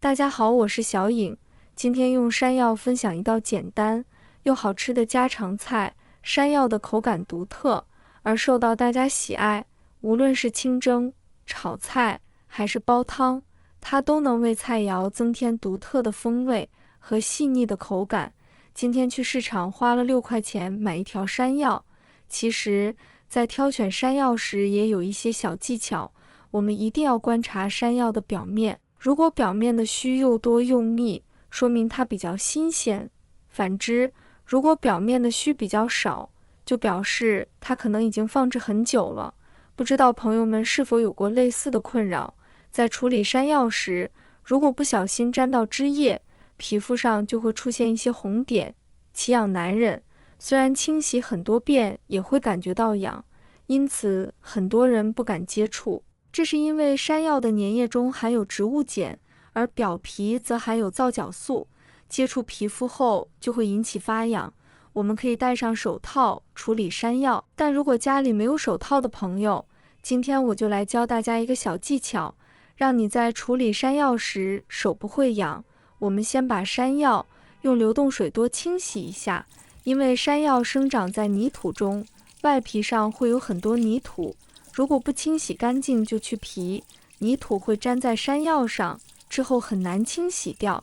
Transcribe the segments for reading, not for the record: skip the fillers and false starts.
大家好，我是小颖，今天用山药分享一道简单又好吃的家常菜。山药的口感独特，而受到大家喜爱，无论是清蒸、炒菜还是煲汤，它都能为菜肴增添独特的风味和细腻的口感。今天去市场花了6块钱买一条山药，其实，在挑选山药时也有一些小技巧，我们一定要观察山药的表面。如果表面的须又多又密，说明它比较新鲜；反之，如果表面的须比较少，就表示它可能已经放置很久了。不知道朋友们是否有过类似的困扰？在处理山药时，如果不小心沾到汁液，皮肤上就会出现一些红点，奇痒难忍。虽然清洗很多遍也会感觉到痒，因此很多人不敢接触。这是因为山药的粘液中含有植物碱，而表皮则含有皂角素，接触皮肤后就会引起发痒。我们可以戴上手套处理山药，但如果家里没有手套的朋友，今天我就来教大家一个小技巧，让你在处理山药时手不会痒。我们先把山药用流动水多清洗一下，因为山药生长在泥土中，外皮上会有很多泥土。如果不清洗干净就去皮，泥土会粘在山药上，之后很难清洗掉。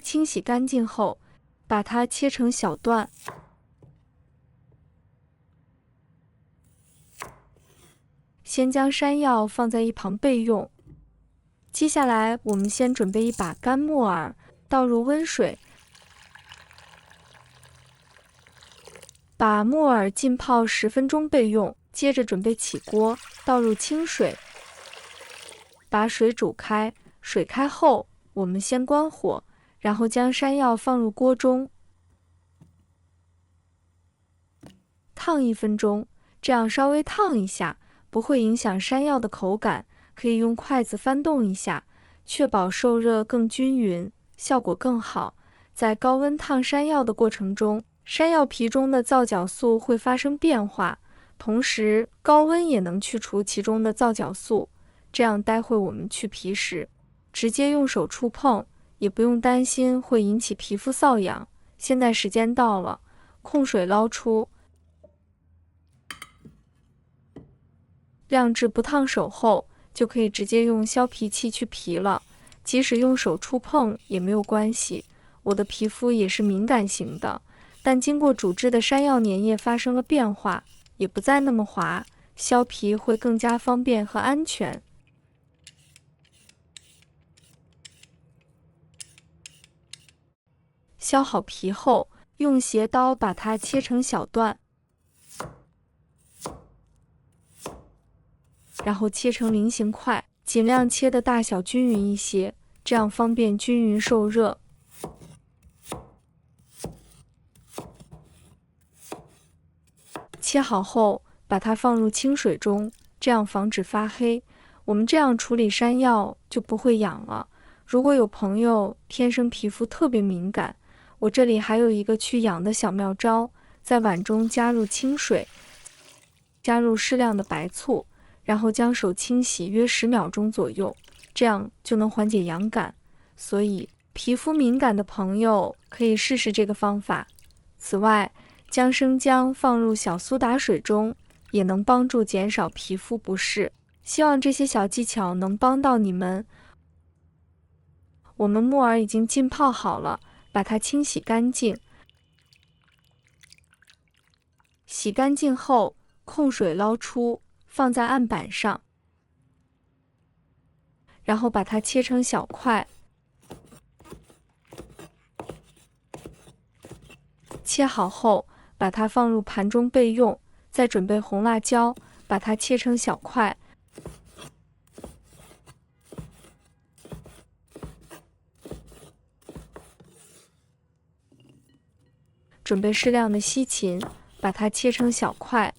清洗干净后，把它切成小段。先将山药放在一旁备用。接下来，我们先准备一把干木耳，倒入温水，把木耳浸泡10分钟备用。接着准备起锅，倒入清水，把水煮开。水开后，我们先关火，然后将山药放入锅中，烫1分钟，这样稍微烫一下，不会影响山药的口感。可以用筷子翻动一下，确保受热更均匀，效果更好。在高温烫山药的过程中，山药皮中的皂角素会发生变化，同时高温也能去除其中的皂角素，这样待会我们去皮时，直接用手触碰，也不用担心会引起皮肤瘙痒。现在时间到了，控水捞出，晾至不烫手后，就可以直接用削皮器去皮了。即使用手触碰也没有关系，我的皮肤也是敏感型的，但经过煮制的山药粘液发生了变化，也不再那么滑，削皮会更加方便和安全。削好皮后，用斜刀把它切成小段，然后切成菱形块，尽量切的大小均匀一些，这样方便均匀受热。切好后，把它放入清水中，这样防止发黑。我们这样处理山药就不会痒了。如果有朋友天生皮肤特别敏感，我这里还有一个去痒的小妙招，在碗中加入清水，加入适量的白醋，然后将手清洗约10秒钟左右，这样就能缓解痒感。所以，皮肤敏感的朋友可以试试这个方法。此外，将生姜放入小苏打水中，也能帮助减少皮肤不适。希望这些小技巧能帮到你们。我们木耳已经浸泡好了，把它清洗干净。洗干净后，控水捞出，放在案板上，然后把它切成小块。切好后，把它放入盘中备用。再准备红辣椒，把它切成小块。准备适量的西芹，把它切成小块。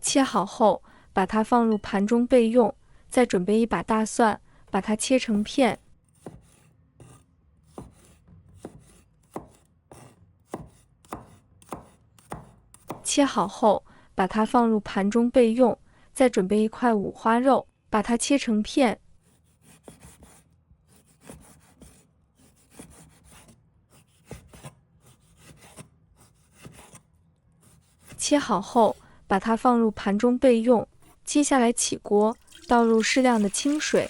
切好后，把它放入盘中备用。再准备一把大蒜，把它切成片。切好后，把它放入盘中备用。再准备一块五花肉，把它切成片。切好后，把它放入盘中备用。接下来起锅，倒入适量的清水，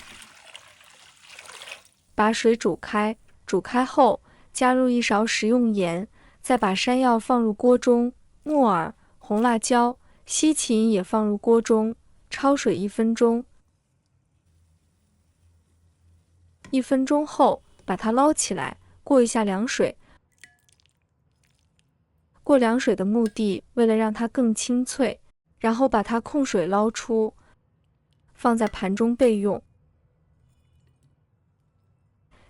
把水煮开。煮开后，加入1勺食用盐，再把山药放入锅中，木耳、红辣椒、西芹也放入锅中，焯水1分钟。1分钟后，把它捞起来，过一下凉水。过凉水的目的，为了让它更清脆。然后把它控水捞出，放在盘中备用。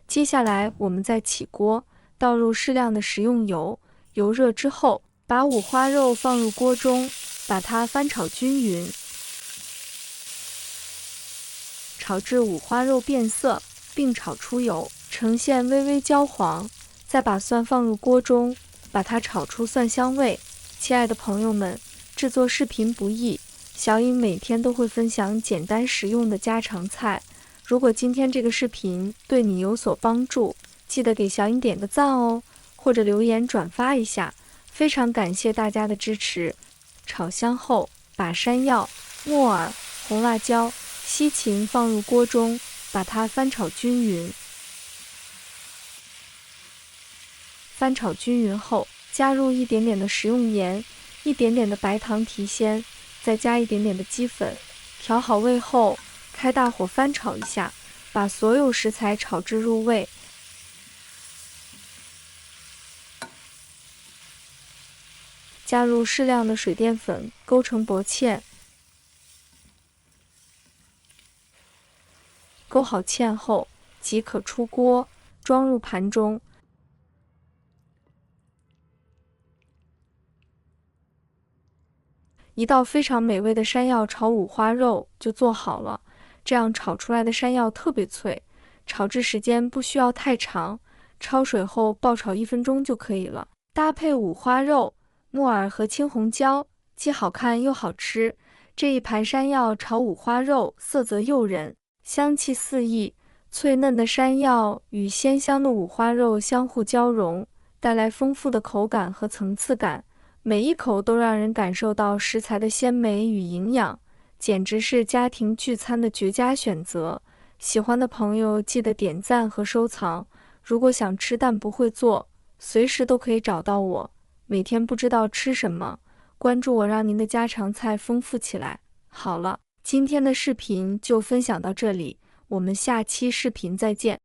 接下来我们再起锅，倒入适量的食用油，油热之后，把五花肉放入锅中，把它翻炒均匀，炒至五花肉变色，并炒出油，呈现微微焦黄。再把蒜放入锅中，把它炒出蒜香味。亲爱的朋友们，制作视频不易，小颖每天都会分享简单实用的家常菜。如果今天这个视频对你有所帮助，记得给小颖点个赞哦，或者留言转发一下，非常感谢大家的支持。炒香后，把山药、木耳、红辣椒、西芹放入锅中，把它翻炒均匀。翻炒均匀后，加入一点点的食用盐，一点点的白糖提鲜，再加一点点的鸡粉。调好味后，开大火翻炒一下，把所有食材炒至入味。加入适量的水淀粉，勾成薄芡。勾好芡后，即可出锅，装入盘中。一道非常美味的山药炒五花肉就做好了，这样炒出来的山药特别脆，炒制时间不需要太长，焯水后爆炒1分钟就可以了。搭配五花肉、木耳和青红椒，既好看又好吃。这一盘山药炒五花肉色泽诱人，香气四溢，脆嫩的山药与鲜香的五花肉相互交融，带来丰富的口感和层次感。每一口都让人感受到食材的鲜美与营养，简直是家庭聚餐的绝佳选择。喜欢的朋友记得点赞和收藏。如果想吃但不会做，随时都可以找到我。每天不知道吃什么，关注我，让您的家常菜丰富起来。好了，今天的视频就分享到这里，我们下期视频再见。